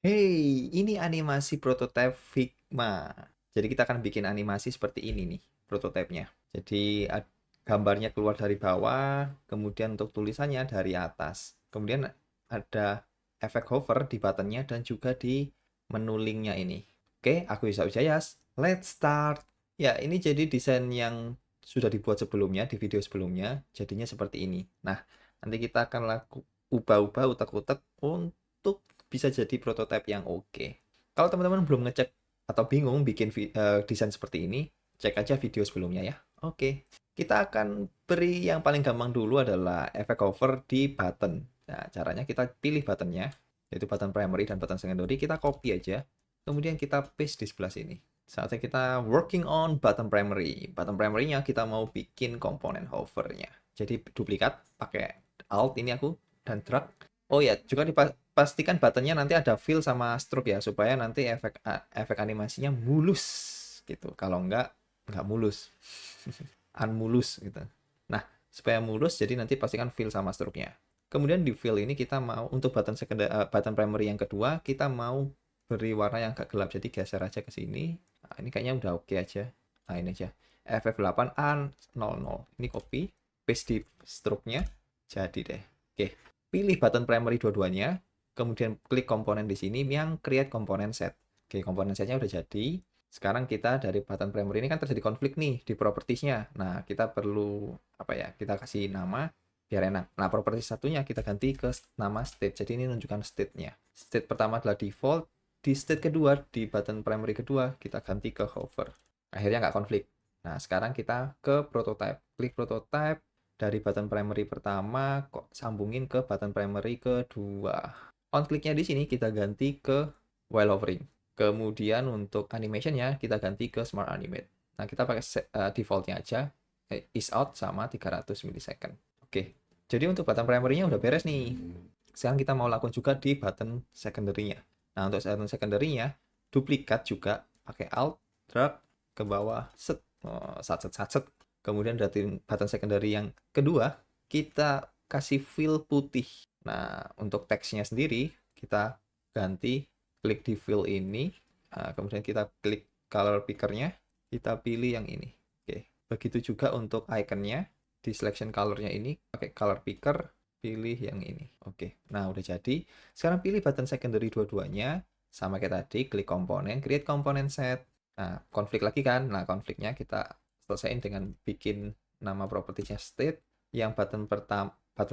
Hey, ini animasi prototipe Figma. Jadi kita akan bikin animasi seperti ini nih, prototipenya. Jadi gambarnya keluar dari bawah, kemudian untuk tulisannya dari atas. Kemudian ada efek hover di buttonnya dan juga di menu linknya ini. Oke, aku Yusuf Wijayas. Let's start. Ya, ini jadi desain yang sudah dibuat sebelumnya, di video sebelumnya. Jadinya seperti ini. Nah, nanti kita akan ubah-ubah, utak-utak untuk bisa jadi prototipe yang oke. Kalau teman-teman belum ngecek atau bingung bikin desain seperti ini, cek aja video sebelumnya ya. Oke, kita akan beri yang paling gampang dulu adalah efek hover di button. Nah, caranya kita pilih buttonnya, yaitu button primary dan button secondary, kita copy aja, kemudian kita paste di sebelah sini. Saatnya kita working on button primary. Button primary-nya kita mau bikin komponen hovernya. Jadi duplikat, pakai Alt ini aku, dan drag. Oh ya, juga pastikan buttonnya nanti ada fill sama stroke ya, supaya nanti efek animasinya mulus gitu. Kalau nggak mulus. Unmulus gitu. Nah, supaya mulus, jadi nanti pastikan fill sama stroke-nya. Kemudian di fill ini kita mau, untuk button primary yang kedua, kita mau beri warna yang agak gelap. Jadi geser aja ke sini. Nah, ini kayaknya udah oke aja. Nah, ini aja. FF8A00. Ini copy, paste di stroke-nya. Jadi deh. Oke. Pilih button primary dua-duanya, kemudian klik komponen di sini yang create komponen set. Oke, komponen setnya udah jadi. Sekarang kita dari button primary ini kan terjadi konflik nih di propertiesnya. Nah, kita perlu apa ya? Kita kasih nama biar enak. Nah, properties satunya kita ganti ke nama state. Jadi ini menunjukkan state-nya. State pertama adalah default. Di state kedua, di button primary kedua, kita ganti ke hover. Akhirnya nggak konflik. Nah, sekarang kita ke prototype. Klik prototype, dari button primary pertama kok sambungin ke button primary kedua. On click-nya di sini kita ganti ke while hovering. Kemudian untuk animation-nya kita ganti ke smart animate. Nah, kita pakai default-nya aja, is out sama 300 milisecond. Oke. Jadi untuk button primary-nya udah beres nih. Sekarang kita mau lakukan juga di button secondary-nya. Nah, untuk button secondary-nya duplikat juga pakai alt, drag ke bawah, set, set. Kemudian dari button secondary yang kedua, kita kasih fill putih. Nah, untuk teksnya sendiri, kita ganti, klik di fill ini, kemudian kita klik color picker-nya, kita pilih yang ini. Oke, begitu juga untuk icon-nya, di selection color-nya ini, pakai color picker, pilih yang ini. Oke, nah udah jadi. Sekarang pilih button secondary dua-duanya, sama kayak tadi, klik komponen, create komponen set. Nah, konflik lagi kan? Nah, konfliknya kita selesaiin dengan bikin nama propertinya state, yang button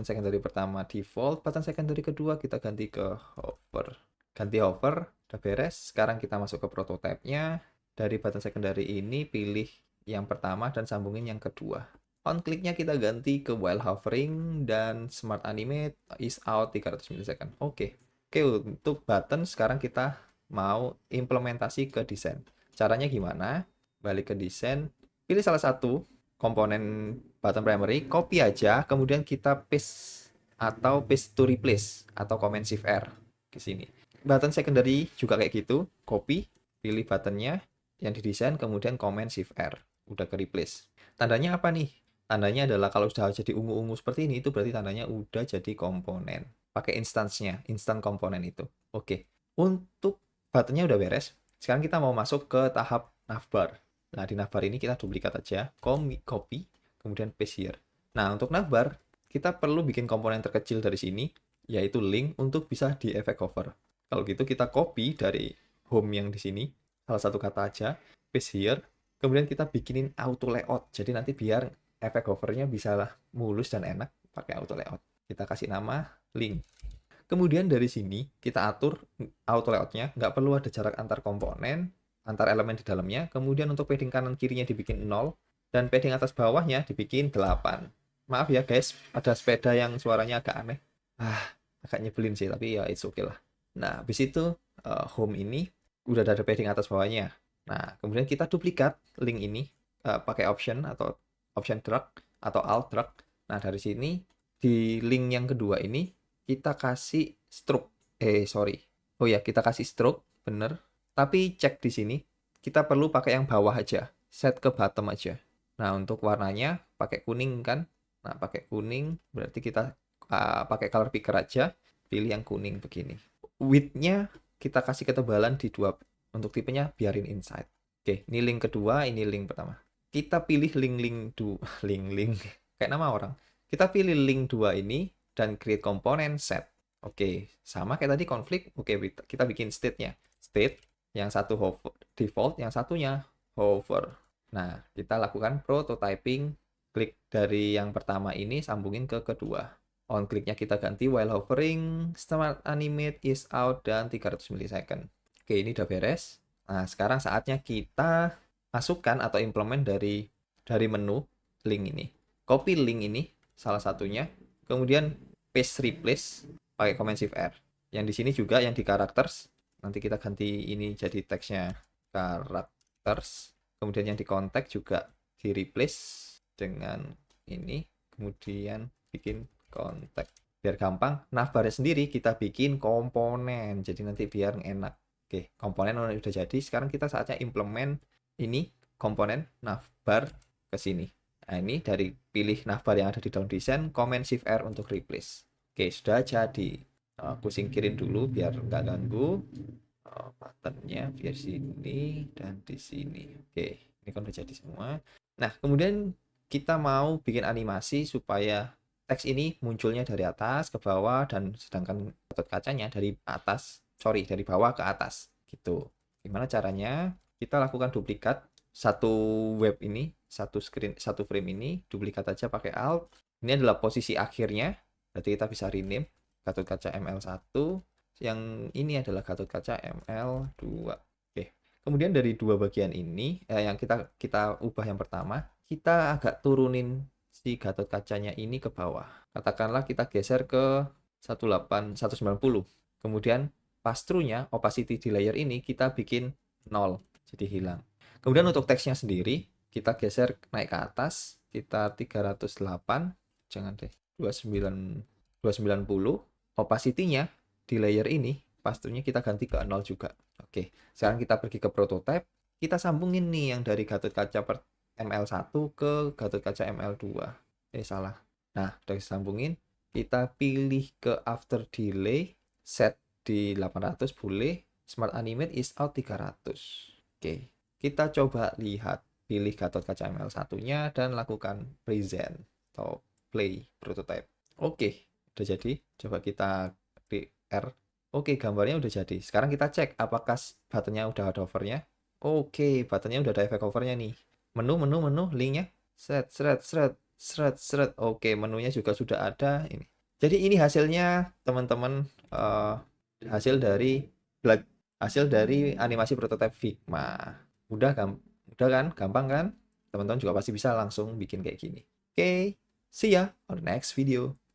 secondary pertama default, button secondary kedua kita ganti ke hover. Ganti hover, udah beres. Sekarang kita masuk ke prototype-nya. Dari button secondary ini pilih yang pertama dan sambungin yang kedua. On click-nya kita ganti ke while hovering dan smart animate is out 300 milisecond. Oke. Oke, untuk button sekarang kita mau implementasi ke desain. Caranya gimana? Balik ke desain, pilih salah satu komponen button primary, copy aja, kemudian kita paste atau paste to replace atau command shift R ke sini. Button secondary juga kayak gitu, copy, pilih buttonnya yang didesain, kemudian command shift R, udah ke replace. Tandanya apa nih? Tandanya adalah kalau sudah jadi ungu-ungu seperti ini, itu berarti tandanya udah jadi komponen. Pakai instance-nya, instant komponen itu. Oke, untuk buttonnya udah beres. Sekarang kita mau masuk ke tahap navbar. Nah, di navbar ini kita duplikat aja, copy, kemudian paste here. Nah, untuk navbar, kita perlu bikin komponen terkecil dari sini, yaitu link untuk bisa di efek hover. Kalau gitu kita copy dari home yang di sini, salah satu kata aja, paste here, kemudian kita bikinin auto layout. Jadi nanti biar efek hovernya bisa lah mulus dan enak pakai auto layout. Kita kasih nama link. Kemudian dari sini kita atur auto layoutnya, nggak perlu ada jarak antar komponen, antar elemen di dalamnya. Kemudian untuk padding kanan kirinya dibikin 0, dan padding atas bawahnya dibikin 8. Maaf ya guys, ada sepeda yang suaranya agak aneh. Agak nyebelin sih, tapi ya it's okay lah. Nah, habis itu home ini udah ada padding atas bawahnya. Nah, kemudian kita duplikat link ini pakai option atau option drag atau alt drag. Nah, dari sini di link yang kedua ini kita kasih stroke. Sorry. Oh ya, kita kasih stroke, bener. Tapi cek di sini, kita perlu pakai yang bawah aja. Set ke bottom aja. Nah, untuk warnanya pakai kuning kan? Nah, pakai kuning berarti kita pakai color picker aja. Pilih yang kuning begini. Width-nya kita kasih ketebalan di dua, untuk tipenya biarin inside. Oke, ini link kedua, ini link pertama. Kita pilih link link kayak nama orang. Kita pilih link 2 ini dan create komponen set. Oke, sama kayak tadi konflik. Oke, kita bikin state-nya. State yang satu hover, default, yang satunya hover. Nah, kita lakukan prototyping. Klik dari yang pertama ini, sambungin ke kedua. On click-nya kita ganti while hovering, start animate is out, dan 300 millisecond. Oke, ini udah beres. Nah, sekarang saatnya kita masukkan atau implement dari menu link ini. Copy link ini, salah satunya. Kemudian paste replace pakai Command Shift R. Yang di sini juga yang di characters, nanti kita ganti ini jadi teksnya characters. Kemudian yang di contact juga di replace dengan ini, kemudian bikin kontak biar gampang. Navbarnya sendiri kita bikin komponen, jadi nanti biar enak. Oke, komponen udah jadi. Sekarang kita saatnya implement ini komponen navbar ke sini. Nah, ini dari pilih navbar yang ada di dalam desain, Command Shift R untuk replace. Oke, sudah jadi. Aku singkirin dulu biar nggak ganggu. Buttonnya biar sini dan di sini. Oke, ini kan udah jadi semua. Nah, kemudian kita mau bikin animasi supaya teks ini munculnya dari atas ke bawah, dan sedangkan Gatot kacanya dari dari bawah ke atas gitu. Gimana caranya? Kita lakukan duplikat satu web ini, satu frame ini, duplikat aja pakai Alt. Ini adalah posisi akhirnya, berarti kita bisa rename Gatot kaca ML1, yang ini adalah Gatot kaca ML2. Oke. Kemudian dari dua bagian ini yang kita ubah, yang pertama, kita agak turunin si Gatot kacanya ini ke bawah. Katakanlah kita geser ke 190. Kemudian pass-through-nya, opacity di layer ini kita bikin 0, jadi hilang. Kemudian untuk teksnya sendiri, kita geser naik ke atas, kita 308, jangan deh, 290. Opacity-nya di layer ini, pass-through-nya kita ganti ke 0 juga. Oke, sekarang kita pergi ke prototype, kita sambungin nih yang dari Gatot kaca ML1 ke Gatot kaca ML2. Salah. Nah, udah disambungin, kita pilih ke after delay, set di 800 boleh, smart animate is out 300. Oke, kita coba lihat, pilih Gatot kaca ML1-nya dan lakukan present atau play prototype. Oke, udah jadi. Coba kita di R. Oke, gambarnya udah jadi. Sekarang kita cek apakah buttonnya udah ada hovernya. Oke, buttonnya udah ada efek hovernya nih. Menu, linknya, seret. Oke, menunya juga sudah ada ini. Jadi ini hasilnya, teman-teman, hasil dari animasi prototipe Figma. Udah kan, gampang kan? Teman-teman juga pasti bisa langsung bikin kayak gini. Oke, see ya on the next video.